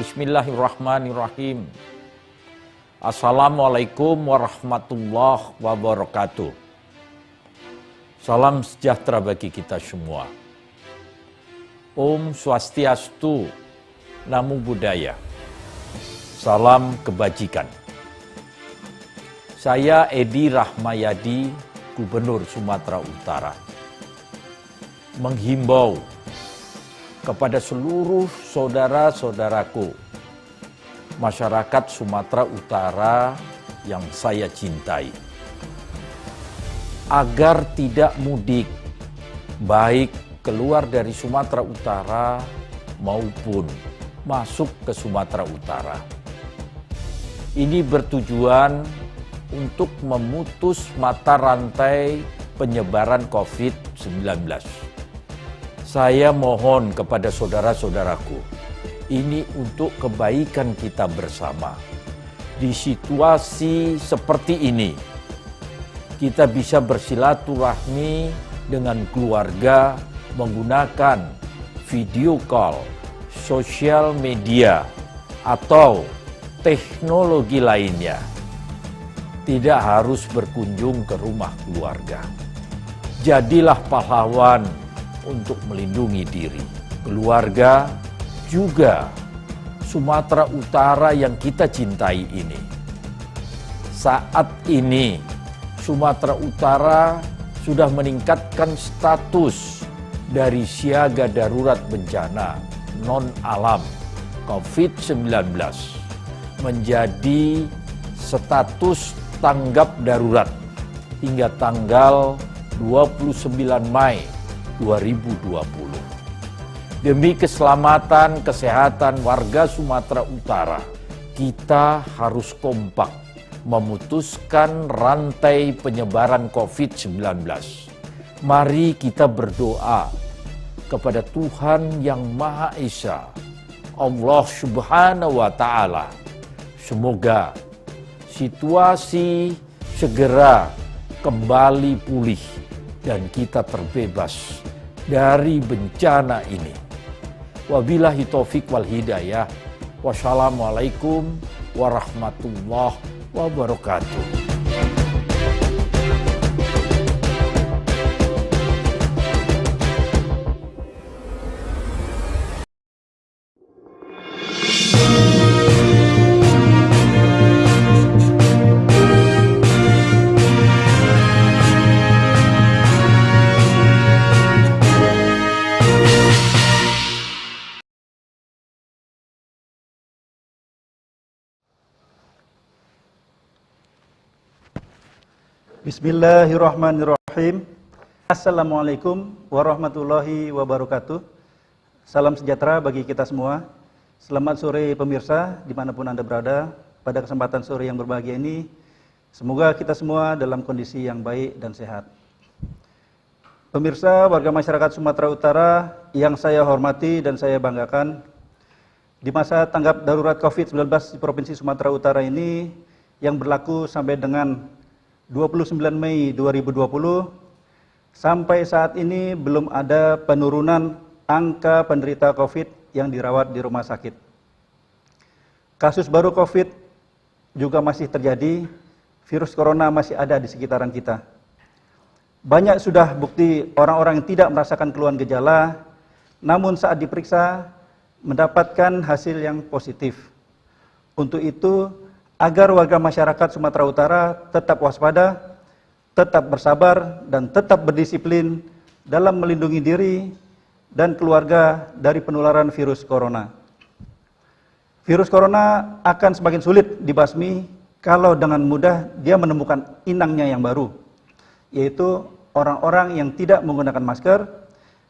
Bismillahirrahmanirrahim. Assalamualaikum warahmatullahi wabarakatuh. Salam sejahtera bagi kita semua. Om Swastiastu, Namo Buddhaya. Salam kebajikan. Saya Edi Rahmayadi, Gubernur Sumatera Utara, menghimbau kepada seluruh saudara-saudaraku, masyarakat Sumatera Utara yang saya cintai, agar tidak mudik, baik keluar dari Sumatera Utara maupun masuk ke Sumatera Utara. Ini bertujuan untuk memutus mata rantai penyebaran COVID-19. Saya mohon kepada saudara-saudaraku, ini untuk kebaikan kita bersama. Di situasi seperti ini, kita bisa bersilaturahmi dengan keluarga menggunakan video call, sosial media, atau teknologi lainnya. Tidak harus berkunjung ke rumah keluarga. Jadilah pahlawan untuk melindungi diri, keluarga, juga Sumatera Utara yang kita cintai ini. Saat ini, Sumatera Utara sudah meningkatkan status dari siaga darurat bencana non-alam COVID-19 menjadi status tanggap darurat hingga tanggal 29 Mei 2020. Demi keselamatan kesehatan warga Sumatera Utara, kita harus kompak memutuskan rantai penyebaran COVID-19. Mari kita berdoa kepada Tuhan Yang Maha Esa, Allah Subhanahu wa Ta'ala. Semoga situasi segera kembali pulih dan kita terbebas dari bencana ini. Wabillahi taufik wal hidayah. Wassalamualaikum warahmatullahi wabarakatuh. Bismillahirrahmanirrahim. Assalamualaikum warahmatullahi wabarakatuh. Salam sejahtera bagi kita semua. Selamat sore pemirsa dimanapun Anda berada. Pada kesempatan sore yang berbahagia ini, semoga kita semua dalam kondisi yang baik dan sehat. Pemirsa, warga masyarakat Sumatera Utara yang saya hormati dan saya banggakan, di masa tanggap darurat COVID-19 di Provinsi Sumatera Utara ini yang berlaku sampai dengan 29 Mei 2020, sampai saat ini belum ada penurunan angka penderita COVID yang dirawat di rumah sakit. Kasus baru COVID juga masih terjadi, virus corona masih ada di sekitaran kita. Banyak sudah bukti orang-orang yang tidak merasakan keluhan gejala, namun saat diperiksa mendapatkan hasil yang positif. Untuk itu, agar warga masyarakat Sumatera Utara tetap waspada, tetap bersabar, dan tetap berdisiplin dalam melindungi diri dan keluarga dari penularan virus corona. Virus corona akan semakin sulit dibasmi kalau dengan mudah dia menemukan inangnya yang baru, yaitu orang-orang yang tidak menggunakan masker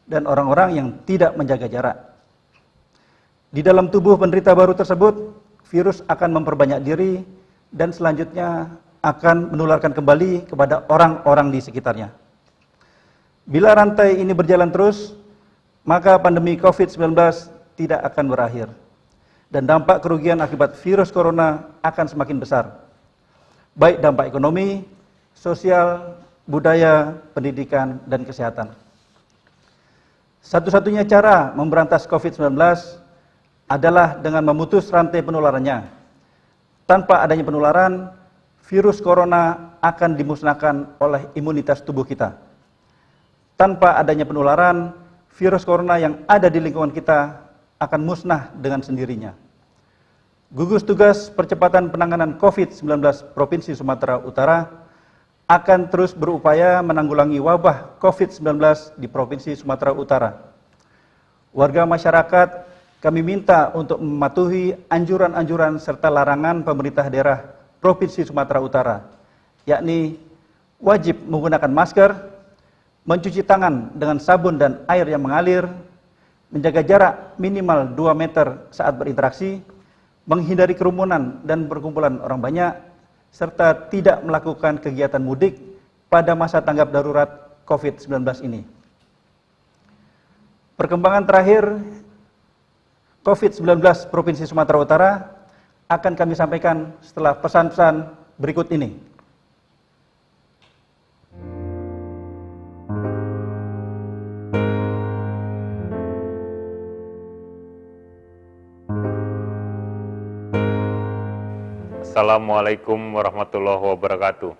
dan orang-orang yang tidak menjaga jarak. Di dalam tubuh penderita baru tersebut, virus akan memperbanyak diri dan selanjutnya akan menularkan kembali kepada orang-orang di sekitarnya. Bila rantai ini berjalan terus, maka pandemi COVID-19 tidak akan berakhir dan dampak kerugian akibat virus corona akan semakin besar. Baik dampak ekonomi, sosial, budaya, pendidikan, dan kesehatan. Satu-satunya cara memberantas COVID-19 adalah dengan memutus rantai penularannya. Tanpa adanya penularan, virus corona akan dimusnahkan oleh imunitas tubuh kita. Tanpa adanya penularan, virus corona yang ada di lingkungan kita akan musnah dengan sendirinya. Gugus Tugas Percepatan Penanganan COVID-19 Provinsi Sumatera Utara akan terus berupaya menanggulangi wabah COVID-19 di Provinsi Sumatera Utara. Warga masyarakat kami minta untuk mematuhi anjuran-anjuran serta larangan pemerintah daerah Provinsi Sumatera Utara, yakni wajib menggunakan masker, mencuci tangan dengan sabun dan air yang mengalir, menjaga jarak minimal 2 meter saat berinteraksi, menghindari kerumunan dan perkumpulan orang banyak, serta tidak melakukan kegiatan mudik pada masa tanggap darurat COVID-19 ini. Perkembangan terakhir COVID-19 Provinsi Sumatera Utara akan kami sampaikan setelah pesan-pesan berikut ini. Assalamualaikum warahmatullahi wabarakatuh.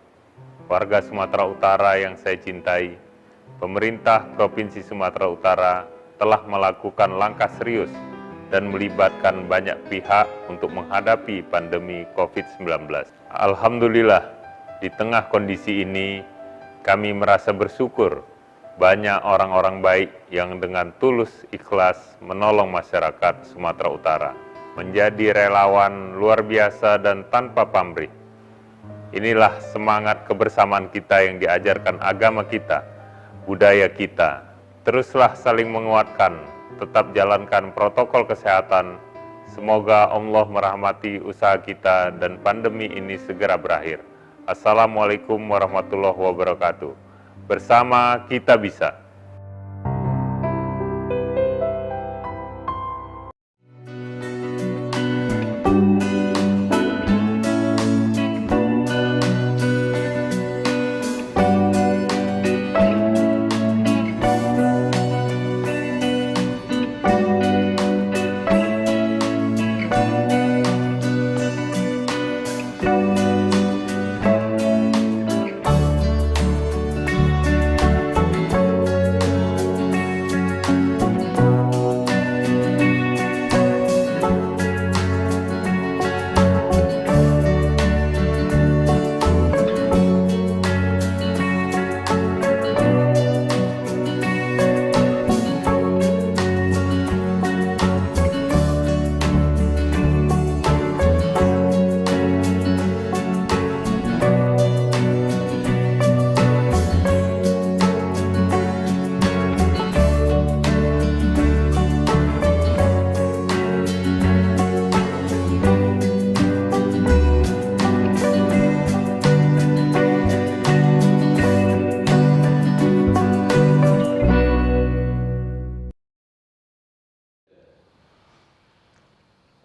Warga Sumatera Utara yang saya cintai, pemerintah Provinsi Sumatera Utara telah melakukan langkah serius dan melibatkan banyak pihak untuk menghadapi pandemi COVID-19. Alhamdulillah, di tengah kondisi ini, kami merasa bersyukur banyak orang-orang baik yang dengan tulus ikhlas menolong masyarakat Sumatera Utara. Menjadi relawan luar biasa dan tanpa pamrih. Inilah semangat kebersamaan kita yang diajarkan agama kita, budaya kita. Teruslah saling menguatkan, tetap jalankan protokol kesehatan. Semoga Allah merahmati usaha kita dan pandemi ini segera berakhir. Assalamualaikum warahmatullahi wabarakatuh. Bersama kita bisa.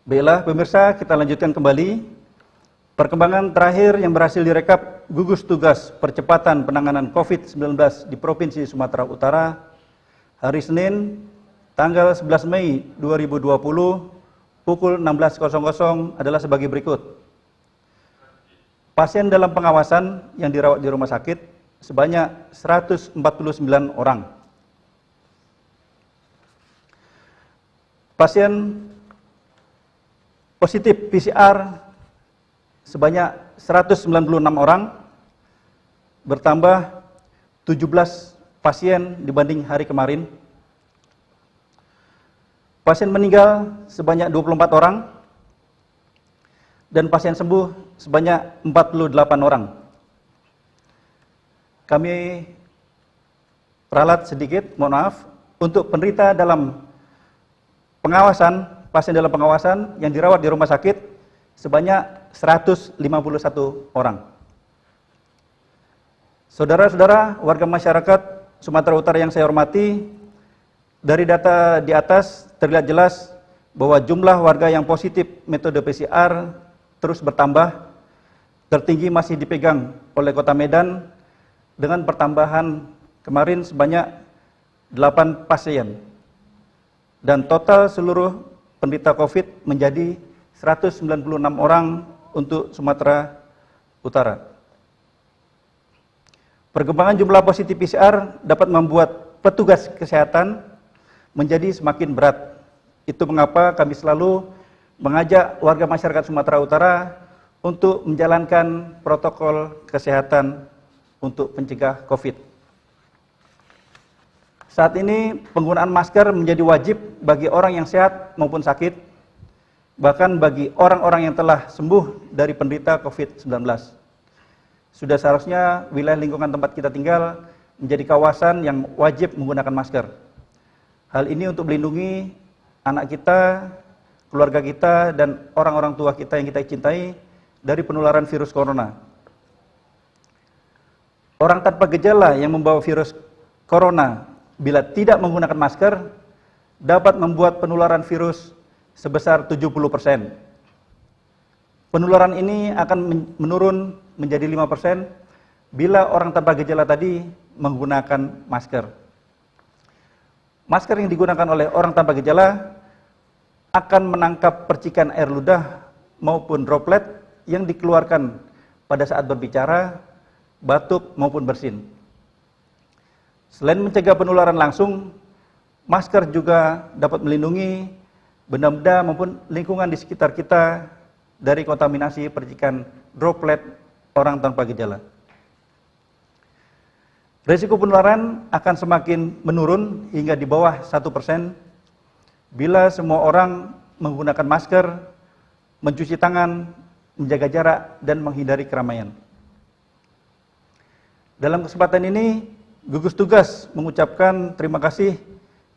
Baiklah pemirsa, kita lanjutkan kembali. Perkembangan terakhir yang berhasil direkap Gugus Tugas Percepatan Penanganan COVID-19 di Provinsi Sumatera Utara hari Senin, tanggal 11 Mei 2020, pukul 16.00 adalah sebagai berikut. Pasien dalam pengawasan yang dirawat di rumah sakit sebanyak 149 orang. Pasien positif PCR sebanyak 196 orang, bertambah 17 pasien dibanding hari kemarin. Pasien meninggal sebanyak 24 orang, dan pasien sembuh sebanyak 48 orang. Kami ralat sedikit, mohon maaf, untuk penderita dalam pengawasan, pasien dalam pengawasan yang dirawat di rumah sakit sebanyak 151 orang. Saudara-saudara warga masyarakat Sumatera Utara yang saya hormati, dari data di atas terlihat jelas bahwa jumlah warga yang positif metode PCR terus bertambah. Tertinggi masih dipegang oleh Kota Medan dengan pertambahan kemarin sebanyak 8 pasien. Dan total seluruh penderita COVID menjadi 196 orang untuk Sumatera Utara. Perkembangan jumlah positif PCR dapat membuat petugas kesehatan menjadi semakin berat. Itu mengapa kami selalu mengajak warga masyarakat Sumatera Utara untuk menjalankan protokol kesehatan untuk mencegah COVID. Saat ini penggunaan masker menjadi wajib bagi orang yang sehat maupun sakit, bahkan bagi orang-orang yang telah sembuh dari penderita COVID-19. Sudah seharusnya wilayah lingkungan tempat kita tinggal menjadi kawasan yang wajib menggunakan masker. Hal ini untuk melindungi anak kita, keluarga kita, dan orang-orang tua kita yang kita cintai dari penularan virus corona. Orang tanpa gejala yang membawa virus corona bila tidak menggunakan masker dapat membuat penularan virus sebesar 70%. Penularan ini akan menurun menjadi 5% bila orang tanpa gejala tadi menggunakan masker. Masker yang digunakan oleh orang tanpa gejala akan menangkap percikan air ludah maupun droplet yang dikeluarkan pada saat berbicara, batuk maupun bersin. Selain mencegah penularan langsung, masker juga dapat melindungi benda-benda maupun lingkungan di sekitar kita dari kontaminasi percikan droplet orang tanpa gejala. Risiko penularan akan semakin menurun hingga di bawah 1% bila semua orang menggunakan masker, mencuci tangan, menjaga jarak, dan menghindari keramaian. Dalam kesempatan ini, gugus tugas mengucapkan terima kasih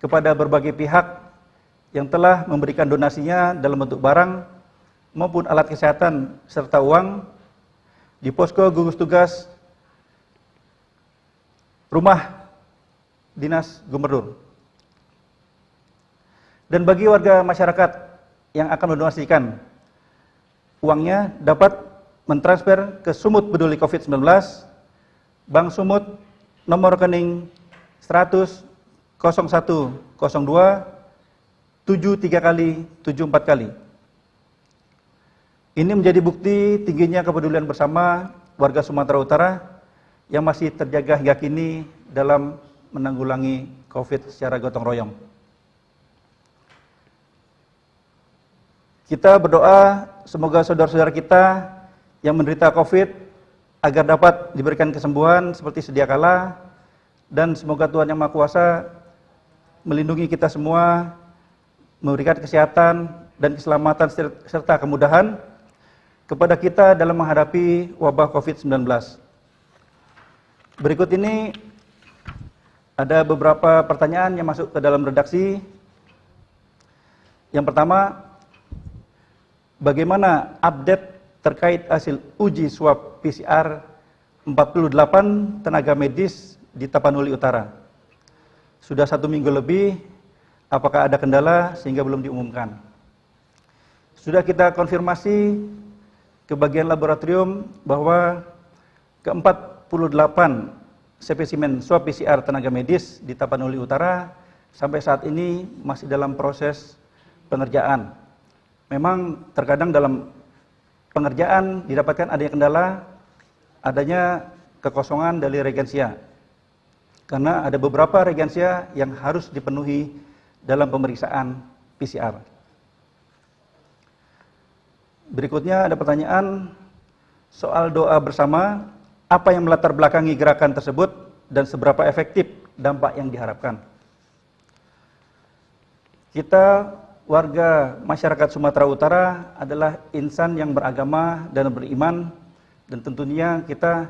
kepada berbagai pihak yang telah memberikan donasinya dalam bentuk barang maupun alat kesehatan serta uang di posko gugus tugas rumah dinas gubernur. Dan bagi warga masyarakat yang akan mendonasikan, uangnya dapat mentransfer ke Sumut Peduli COVID-19, Bank Sumut, nomor rekening 100 0102 73 kali 74 kali. Ini menjadi bukti tingginya kepedulian bersama warga Sumatera Utara yang masih terjaga hingga kini dalam menanggulangi COVID secara gotong royong. Kita berdoa semoga saudara-saudara kita yang menderita COVID agar dapat diberikan kesembuhan seperti sedia kala, dan semoga Tuhan Yang Maha Kuasa melindungi kita semua, memberikan kesehatan dan keselamatan serta kemudahan kepada kita dalam menghadapi wabah COVID-19. Berikut ini ada beberapa pertanyaan yang masuk ke dalam redaksi. Yang pertama, bagaimana update terkait hasil uji swab PCR 48 tenaga medis di Tapanuli Utara? Sudah 1 minggu lebih, apakah ada kendala sehingga belum diumumkan? Sudah kita konfirmasi ke bagian laboratorium bahwa ke-48 spesimen swab PCR tenaga medis di Tapanuli Utara sampai saat ini masih dalam proses pengerjaan. Memang terkadang dalam pengerjaan didapatkan adanya kendala, adanya kekosongan dari reagensia. Karena ada beberapa reagensia yang harus dipenuhi dalam pemeriksaan PCR. Berikutnya ada pertanyaan soal doa bersama, apa yang melatar belakangi gerakan tersebut dan seberapa efektif dampak yang diharapkan. Kita warga masyarakat Sumatera Utara adalah insan yang beragama dan beriman, dan tentunya kita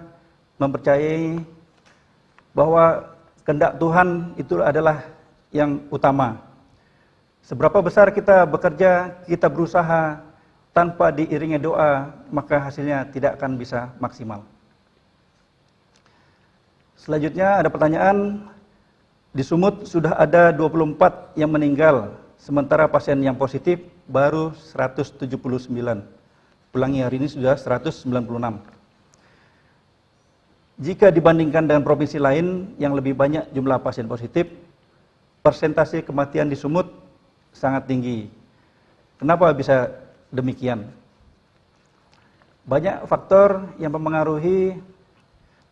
mempercayai bahwa kehendak Tuhan itu adalah yang utama. Seberapa besar kita bekerja, kita berusaha tanpa diiringi doa, maka hasilnya tidak akan bisa maksimal. Selanjutnya ada pertanyaan, di Sumut sudah ada 24 yang meninggal, sementara pasien yang positif baru 179. Ulangi, hari ini sudah 196. Jika dibandingkan dengan provinsi lain yang lebih banyak jumlah pasien positif, persentase kematian di Sumut sangat tinggi. Kenapa bisa demikian? Banyak faktor yang mempengaruhi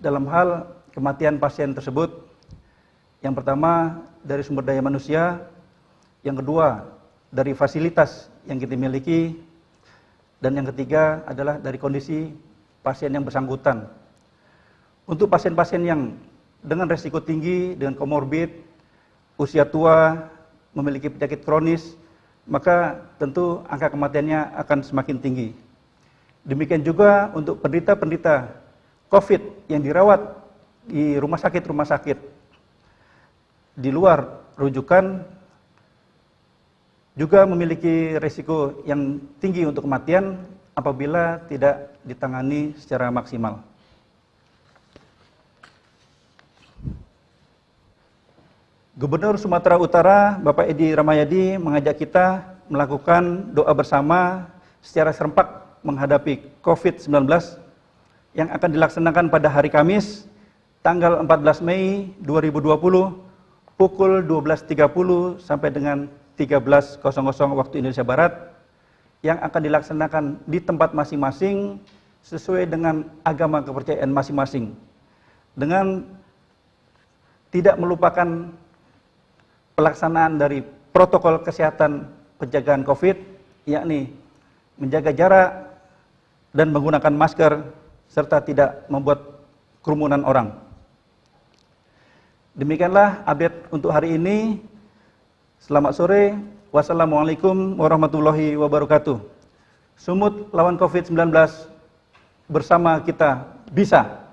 dalam hal kematian pasien tersebut. Yang pertama, dari sumber daya manusia. Yang kedua, dari fasilitas yang kita miliki. Dan yang ketiga adalah dari kondisi pasien yang bersangkutan. Untuk pasien-pasien yang dengan resiko tinggi, dengan komorbid, usia tua, memiliki penyakit kronis, maka tentu angka kematiannya akan semakin tinggi. Demikian juga untuk penderita-penderita COVID yang dirawat di rumah sakit di luar rujukan juga memiliki risiko yang tinggi untuk kematian apabila tidak ditangani secara maksimal. Gubernur Sumatera Utara, Bapak Edi Rahmayadi, mengajak kita melakukan doa bersama secara serempak menghadapi COVID-19 yang akan dilaksanakan pada hari Kamis, tanggal 14 Mei 2020, pukul 12.30 sampai dengan 13.00 waktu Indonesia Barat, yang akan dilaksanakan di tempat masing-masing sesuai dengan agama kepercayaan masing-masing, dengan tidak melupakan pelaksanaan dari protokol kesehatan penjagaan COVID, yakni menjaga jarak dan menggunakan masker, serta tidak membuat kerumunan orang. Demikianlah update untuk hari ini. Selamat sore. Wassalamualaikum warahmatullahi wabarakatuh. Sumut lawan COVID-19, bersama kita bisa.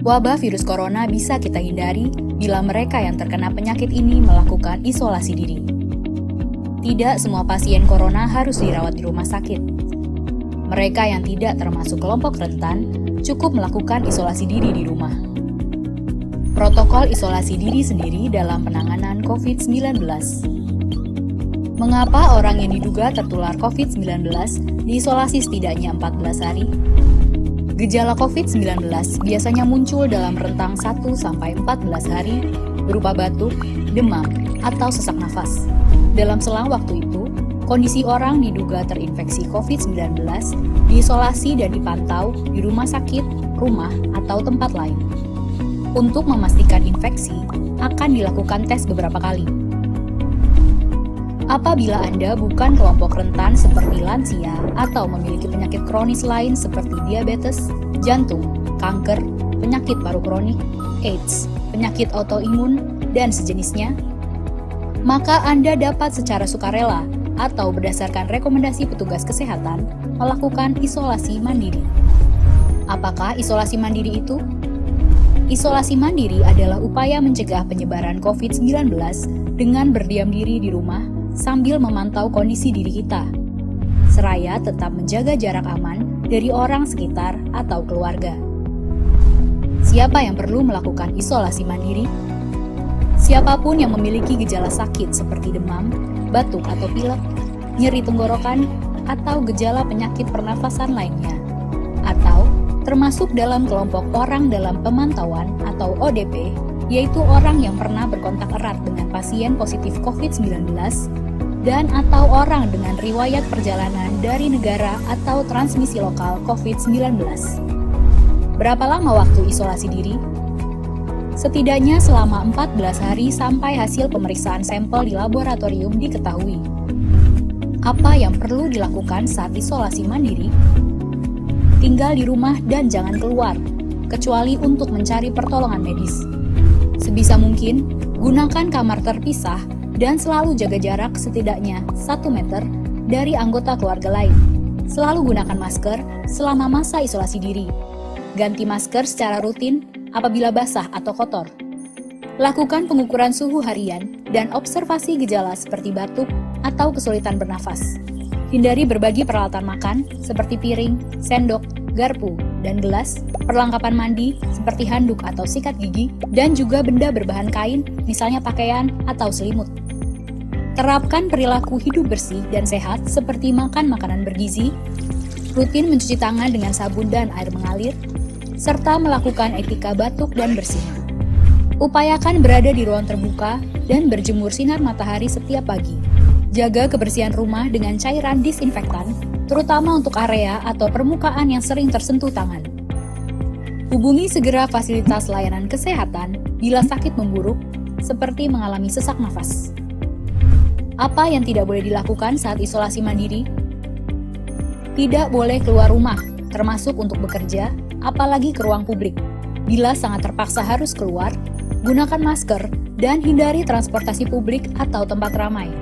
Wabah virus corona bisa kita hindari bila mereka yang terkena penyakit ini melakukan isolasi diri. Tidak semua pasien corona harus dirawat di rumah sakit. Mereka yang tidak termasuk kelompok rentan cukup melakukan isolasi diri di rumah. Protokol isolasi diri sendiri dalam penanganan COVID-19. Mengapa orang yang diduga tertular COVID-19 diisolasi setidaknya 14 hari? Gejala COVID-19 biasanya muncul dalam rentang 1-14 hari berupa batuk, demam, atau sesak nafas. Dalam selang waktu itu, kondisi orang diduga terinfeksi COVID-19 diisolasi dan dipantau di rumah sakit, rumah, atau tempat lain. Untuk memastikan infeksi, akan dilakukan tes beberapa kali. Apabila Anda bukan kelompok rentan seperti lansia atau memiliki penyakit kronis lain seperti diabetes, jantung, kanker, penyakit paru kronik, AIDS, penyakit autoimun, dan sejenisnya, maka Anda dapat secara sukarela atau berdasarkan rekomendasi petugas kesehatan melakukan isolasi mandiri. Apakah isolasi mandiri itu? Isolasi mandiri adalah upaya mencegah penyebaran COVID-19 dengan berdiam diri di rumah sambil memantau kondisi diri kita, seraya tetap menjaga jarak aman dari orang sekitar atau keluarga. Siapa yang perlu melakukan isolasi mandiri? Siapapun yang memiliki gejala sakit seperti demam, batuk atau pilek, nyeri tenggorokan, atau gejala penyakit pernafasan lainnya, atau termasuk dalam kelompok orang dalam pemantauan atau ODP, yaitu orang yang pernah berkontak erat dengan pasien positif COVID-19 dan atau orang dengan riwayat perjalanan dari negara atau transmisi lokal COVID-19. Berapa lama waktu isolasi diri? Setidaknya selama 14 hari sampai hasil pemeriksaan sampel di laboratorium diketahui. Apa yang perlu dilakukan saat isolasi mandiri? Tinggal di rumah dan jangan keluar, kecuali untuk mencari pertolongan medis. Sebisa mungkin, gunakan kamar terpisah dan selalu jaga jarak setidaknya 1 meter dari anggota keluarga lain. Selalu gunakan masker selama masa isolasi diri. Ganti masker secara rutin apabila basah atau kotor. Lakukan pengukuran suhu harian dan observasi gejala seperti batuk atau kesulitan bernafas. Hindari berbagi peralatan makan seperti piring, sendok, garpu, dan gelas, perlengkapan mandi seperti handuk atau sikat gigi, dan juga benda berbahan kain, misalnya pakaian atau selimut. Terapkan perilaku hidup bersih dan sehat seperti makan makanan bergizi, rutin mencuci tangan dengan sabun dan air mengalir, serta melakukan etika batuk dan bersin. Upayakan berada di ruang terbuka dan berjemur sinar matahari setiap pagi. Jaga kebersihan rumah dengan cairan disinfektan, terutama untuk area atau permukaan yang sering tersentuh tangan. Hubungi segera fasilitas layanan kesehatan bila sakit memburuk, seperti mengalami sesak nafas. Apa yang tidak boleh dilakukan saat isolasi mandiri? Tidak boleh keluar rumah, termasuk untuk bekerja, apalagi ke ruang publik. Bila sangat terpaksa harus keluar, gunakan masker dan hindari transportasi publik atau tempat ramai.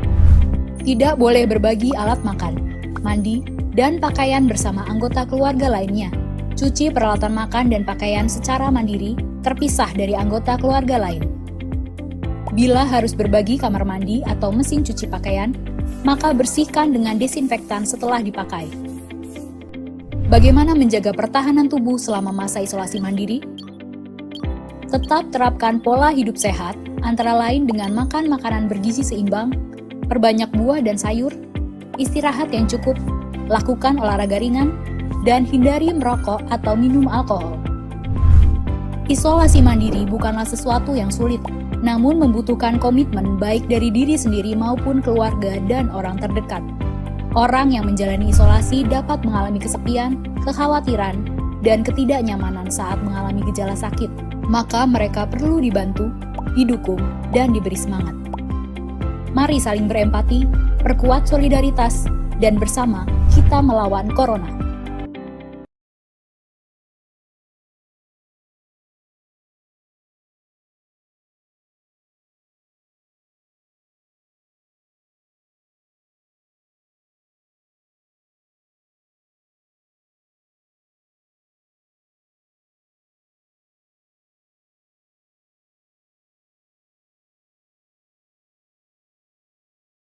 Tidak boleh berbagi alat makan, mandi, dan pakaian bersama anggota keluarga lainnya. Cuci peralatan makan dan pakaian secara mandiri, terpisah dari anggota keluarga lain. Bila harus berbagi kamar mandi atau mesin cuci pakaian, maka bersihkan dengan desinfektan setelah dipakai. Bagaimana menjaga pertahanan tubuh selama masa isolasi mandiri? Tetap terapkan pola hidup sehat, antara lain dengan makan makanan bergizi seimbang, perbanyak buah dan sayur, istirahat yang cukup, lakukan olahraga ringan, dan hindari merokok atau minum alkohol. Isolasi mandiri bukanlah sesuatu yang sulit, namun membutuhkan komitmen baik dari diri sendiri maupun keluarga dan orang terdekat. Orang yang menjalani isolasi dapat mengalami kesepian, kekhawatiran, dan ketidaknyamanan saat mengalami gejala sakit. Maka mereka perlu dibantu, didukung, dan diberi semangat. Mari saling berempati, perkuat solidaritas, dan bersama kita melawan corona.